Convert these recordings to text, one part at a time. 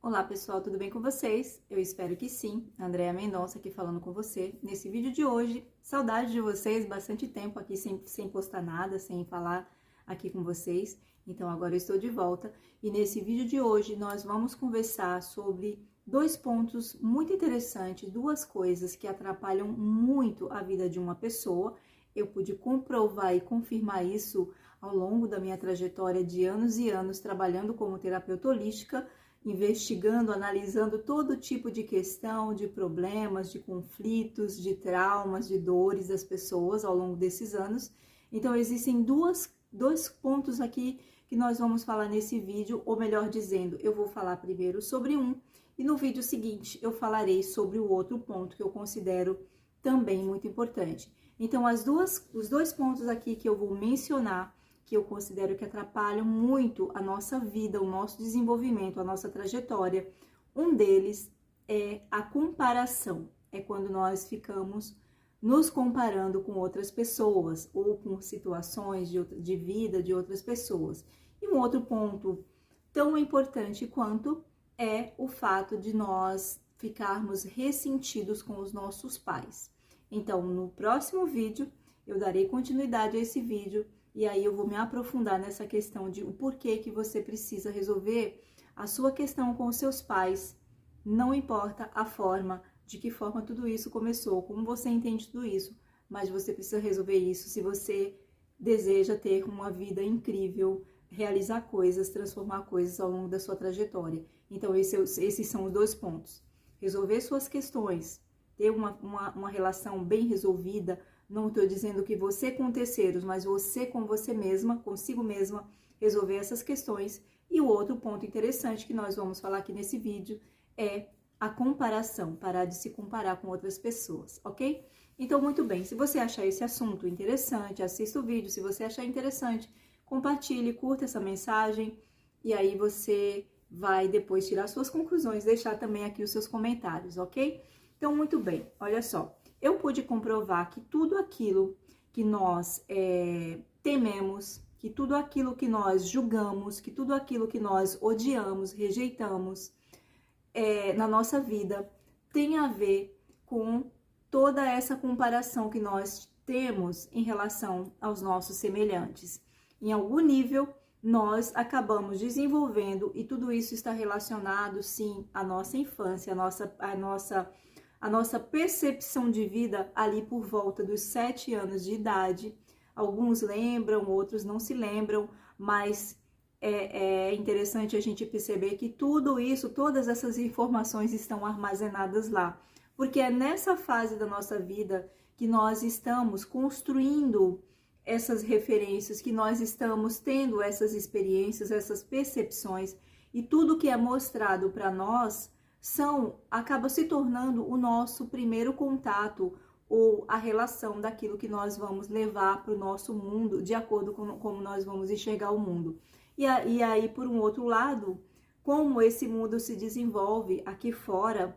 Olá pessoal, tudo bem com vocês? Eu espero que sim. Andréa Mendonça aqui falando com você. Nesse vídeo de hoje, saudade de vocês, bastante tempo aqui sem postar nada, sem falar aqui com vocês. Então agora eu estou de volta e nesse vídeo de hoje nós vamos conversar sobre dois pontos muito interessantes, duas coisas que atrapalham muito a vida de uma pessoa. Eu pude comprovar e confirmar isso ao longo da minha trajetória de anos e anos trabalhando como terapeuta holística, investigando, analisando todo tipo de questão, de problemas, de conflitos, de traumas, de dores das pessoas ao longo desses anos. Então, existem dois pontos aqui que nós vamos falar nesse vídeo, ou melhor dizendo, eu vou falar primeiro sobre um, e no vídeo seguinte eu falarei sobre o outro ponto que eu considero também muito importante. Então, os dois pontos aqui que eu vou mencionar, que eu considero que atrapalham muito a nossa vida, o nosso desenvolvimento, a nossa trajetória. Um deles é a comparação. É quando nós ficamos nos comparando com outras pessoas ou com situações de vida de outras pessoas. E um outro ponto tão importante quanto é o fato de nós ficarmos ressentidos com os nossos pais. Então, no próximo vídeo, eu darei continuidade a esse vídeo. E aí eu vou me aprofundar nessa questão de o porquê que você precisa resolver a sua questão com os seus pais. Não importa a forma, de que forma tudo isso começou, como você entende tudo isso, mas você precisa resolver isso se você deseja ter uma vida incrível, realizar coisas, transformar coisas ao longo da sua trajetória. Então esses são os dois pontos. Resolver suas questões, ter uma relação bem resolvida. Não estou dizendo que você com terceiros, mas você com você mesma, consigo mesma, resolver essas questões. E o outro ponto interessante que nós vamos falar aqui nesse vídeo é a comparação, parar de se comparar com outras pessoas, ok? Então, muito bem, se você achar esse assunto interessante, assista o vídeo. Se você achar interessante, compartilhe, curta essa mensagem e aí você vai depois tirar suas conclusões, deixar também aqui os seus comentários, ok? Então, muito bem, olha só. Eu pude comprovar que tudo aquilo que nós tememos, que tudo aquilo que nós julgamos, que tudo aquilo que nós odiamos, rejeitamos na nossa vida, tem a ver com toda essa comparação que nós temos em relação aos nossos semelhantes. Em algum nível, nós acabamos desenvolvendo, e tudo isso está relacionado, sim, à nossa infância, a nossa percepção de vida ali por volta dos 7 anos de idade. Alguns lembram, outros não se lembram, mas é interessante a gente perceber que tudo isso, todas essas informações estão armazenadas lá. Porque é nessa fase da nossa vida que nós estamos construindo essas referências, que nós estamos tendo essas experiências, essas percepções, e tudo que é mostrado para nós acaba se tornando o nosso primeiro contato ou a relação daquilo que nós vamos levar para o nosso mundo, de acordo com como nós vamos enxergar o mundo. E aí, por um outro lado, como esse mundo se desenvolve aqui fora,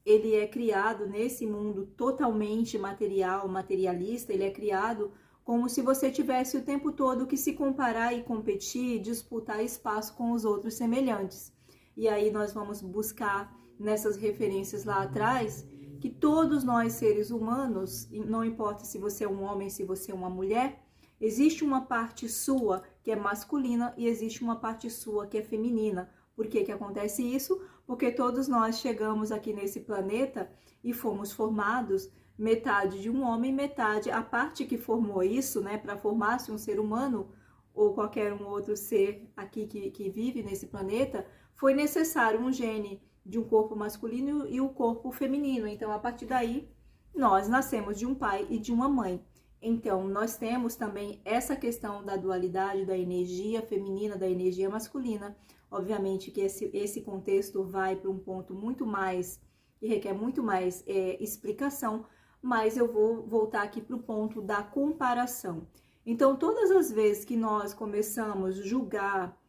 ele é criado nesse mundo totalmente materialista, ele é criado como se você tivesse o tempo todo que se comparar e competir, disputar espaço com os outros semelhantes. E aí nós vamos buscar nessas referências lá atrás, que todos nós seres humanos, não importa se você é um homem, se você é uma mulher, existe uma parte sua que é masculina e existe uma parte sua que é feminina. Por que que acontece isso? Porque todos nós chegamos aqui nesse planeta e fomos formados metade de um homem, metade, a parte que formou isso, né, para formar-se um ser humano ou qualquer um outro ser aqui que vive nesse planeta, foi necessário um gene de um corpo masculino e o corpo feminino. Então, a partir daí, nós nascemos de um pai e de uma mãe. Então, nós temos também essa questão da dualidade da energia feminina, da energia masculina. Obviamente que esse contexto vai para um ponto muito mais, que requer muito mais explicação, mas eu vou voltar aqui para o ponto da comparação. Então, todas as vezes que nós começamos a julgar,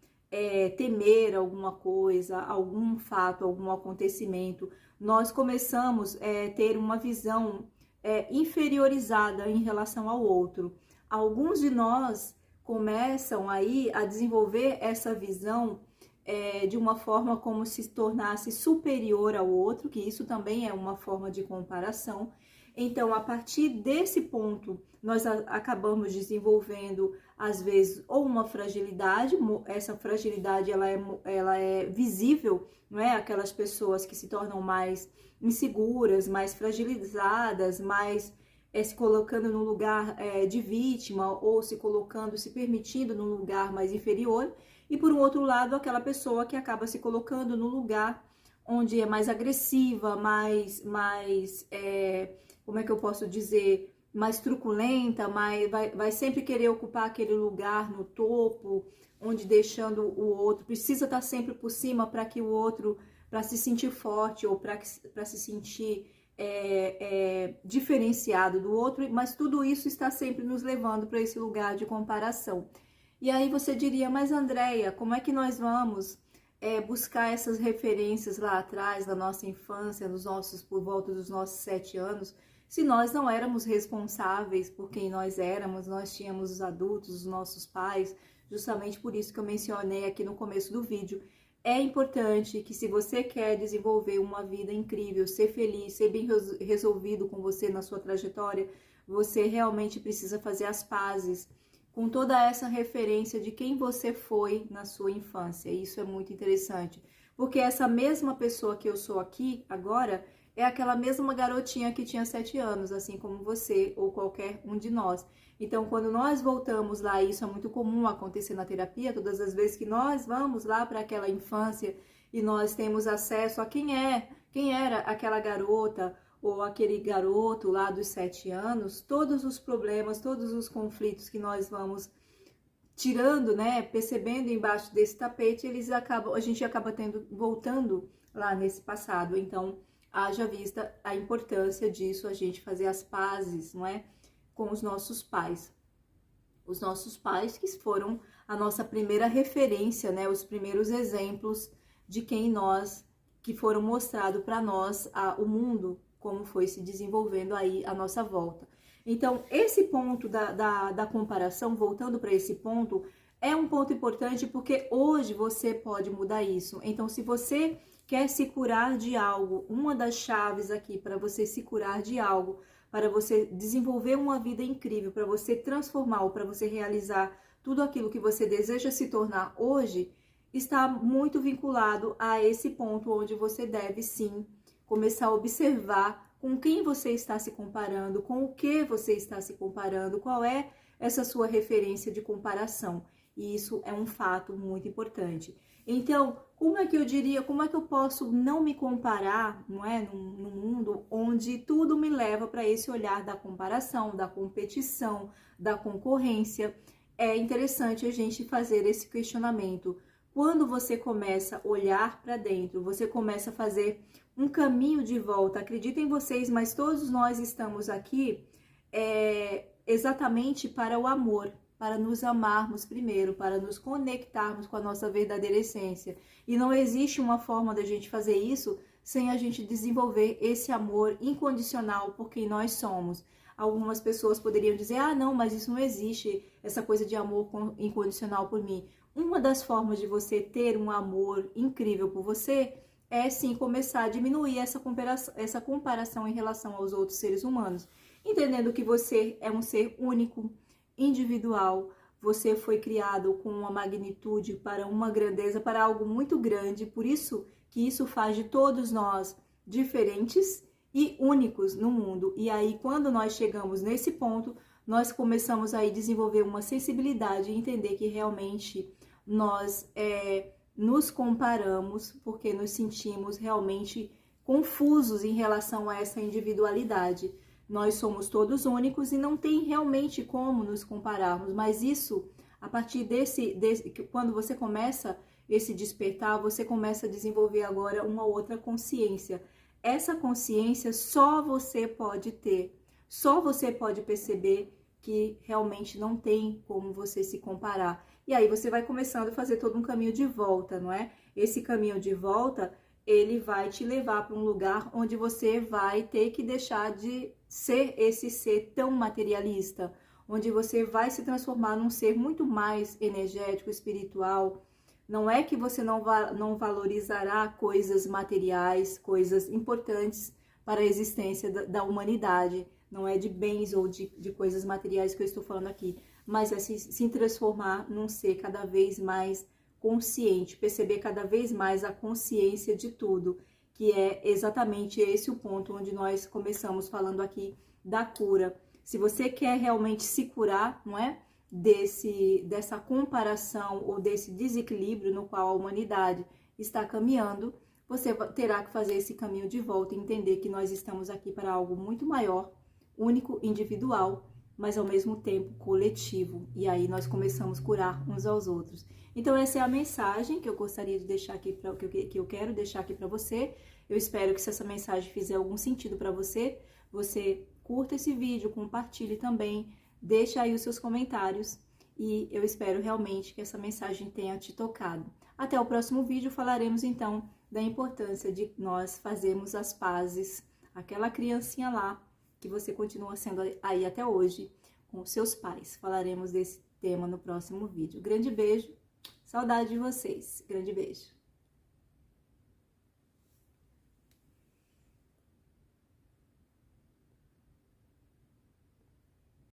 temer alguma coisa, algum fato, algum acontecimento, nós começamos a ter uma visão inferiorizada em relação ao outro. Alguns de nós começam aí a desenvolver essa visão de uma forma como se tornasse superior ao outro, que isso também é uma forma de comparação. Então, a partir desse ponto, nós acabamos desenvolvendo, às vezes, ou uma fragilidade, essa fragilidade ela é visível, não é? Aquelas pessoas que se tornam mais inseguras, mais fragilizadas, mais se colocando no lugar de vítima, ou se colocando, se permitindo num lugar mais inferior. E por um outro lado, aquela pessoa que acaba se colocando no lugar onde é mais agressiva, como é que eu posso dizer, mais truculenta, vai sempre querer ocupar aquele lugar no topo, onde deixando o outro, precisa estar sempre por cima para que o outro, para se sentir forte ou para se sentir diferenciado do outro, mas tudo isso está sempre nos levando para esse lugar de comparação. E aí você diria, mas Andréia, como é que nós vamos buscar essas referências lá atrás, da nossa infância, por volta dos nossos 7 anos, se nós não éramos responsáveis por quem nós éramos, nós tínhamos os adultos, os nossos pais, justamente por isso que eu mencionei aqui no começo do vídeo. É importante que, se você quer desenvolver uma vida incrível, ser feliz, ser bem resolvido com você na sua trajetória, você realmente precisa fazer as pazes com toda essa referência de quem você foi na sua infância. Isso é muito interessante, porque essa mesma pessoa que eu sou aqui agora é aquela mesma garotinha que tinha 7 anos, assim como você ou qualquer um de nós. Então, quando nós voltamos lá, isso é muito comum acontecer na terapia, todas as vezes que nós vamos lá para aquela infância e nós temos acesso a quem era aquela garota ou aquele garoto lá dos 7 anos, todos os problemas, todos os conflitos que nós vamos tirando, né, percebendo embaixo desse tapete, a gente acaba voltando lá nesse passado. Então, haja vista a importância disso, a gente fazer as pazes, não é, com os nossos pais. Os nossos pais que foram a nossa primeira referência, né, os primeiros exemplos de que foram mostrados para nós, o mundo, como foi se desenvolvendo aí à nossa volta. Então, esse ponto da comparação, voltando para esse ponto, é um ponto importante porque hoje você pode mudar isso. Então, se você quer se curar de algo, uma das chaves aqui para você se curar de algo, para você desenvolver uma vida incrível, para você transformar ou para você realizar tudo aquilo que você deseja se tornar hoje, está muito vinculado a esse ponto onde você deve sim começar a observar com quem você está se comparando, com o que você está se comparando, qual é essa sua referência de comparação. E isso é um fato muito importante. Então, como é que eu posso não me comparar, não é, num mundo onde tudo me leva para esse olhar da comparação, da competição, da concorrência? É interessante a gente fazer esse questionamento. Quando você começa a olhar para dentro, você começa a fazer um caminho de volta. Acreditem vocês, mas todos nós estamos aqui exatamente para o amor, para nos amarmos primeiro, para nos conectarmos com a nossa verdadeira essência. E não existe uma forma da gente fazer isso sem a gente desenvolver esse amor incondicional por quem nós somos. Algumas pessoas poderiam dizer, não, mas isso não existe, essa coisa de amor incondicional por mim. Uma das formas de você ter um amor incrível por você é sim começar a diminuir essa comparação em relação aos outros seres humanos, entendendo que você é um ser único, individual, você foi criado com uma magnitude, para uma grandeza, para algo muito grande, por isso que isso faz de todos nós diferentes e únicos no mundo. E aí, quando nós chegamos nesse ponto, nós começamos a desenvolver uma sensibilidade e entender que realmente nós nos comparamos porque nos sentimos realmente confusos em relação a essa individualidade. Nós somos todos únicos e não tem realmente como nos compararmos, mas isso, a partir quando você começa esse despertar, você começa a desenvolver agora uma outra consciência. Essa consciência só você pode ter, só você pode perceber que realmente não tem como você se comparar. E aí você vai começando a fazer todo um caminho de volta, não é? Esse caminho de volta, ele vai te levar para um lugar onde você vai ter que deixar de ser esse ser tão materialista, onde você vai se transformar num ser muito mais energético, espiritual, Não é que você não valorizará coisas materiais, coisas importantes para a existência da humanidade. Não é de bens ou de coisas materiais que eu estou falando aqui, mas é se transformar num ser cada vez mais consciente, perceber cada vez mais a consciência de tudo, que é exatamente esse o ponto onde nós começamos falando aqui da cura. Se você quer realmente se curar, não é? Dessa comparação ou desse desequilíbrio no qual a humanidade está caminhando, você terá que fazer esse caminho de volta e entender que nós estamos aqui para algo muito maior, único, individual, mas ao mesmo tempo coletivo. E aí nós começamos a curar uns aos outros. Então essa é a mensagem que eu gostaria de deixar aqui, que eu quero deixar aqui para você. Eu espero que se essa mensagem fizer algum sentido para você, você curta esse vídeo, compartilhe também, deixa aí os seus comentários e eu espero realmente que essa mensagem tenha te tocado. Até o próximo vídeo falaremos então da importância de nós fazermos as pazes, aquela criancinha lá que você continua sendo aí até hoje com os seus pais. Falaremos desse tema no próximo vídeo. Grande beijo, saudade de vocês, grande beijo.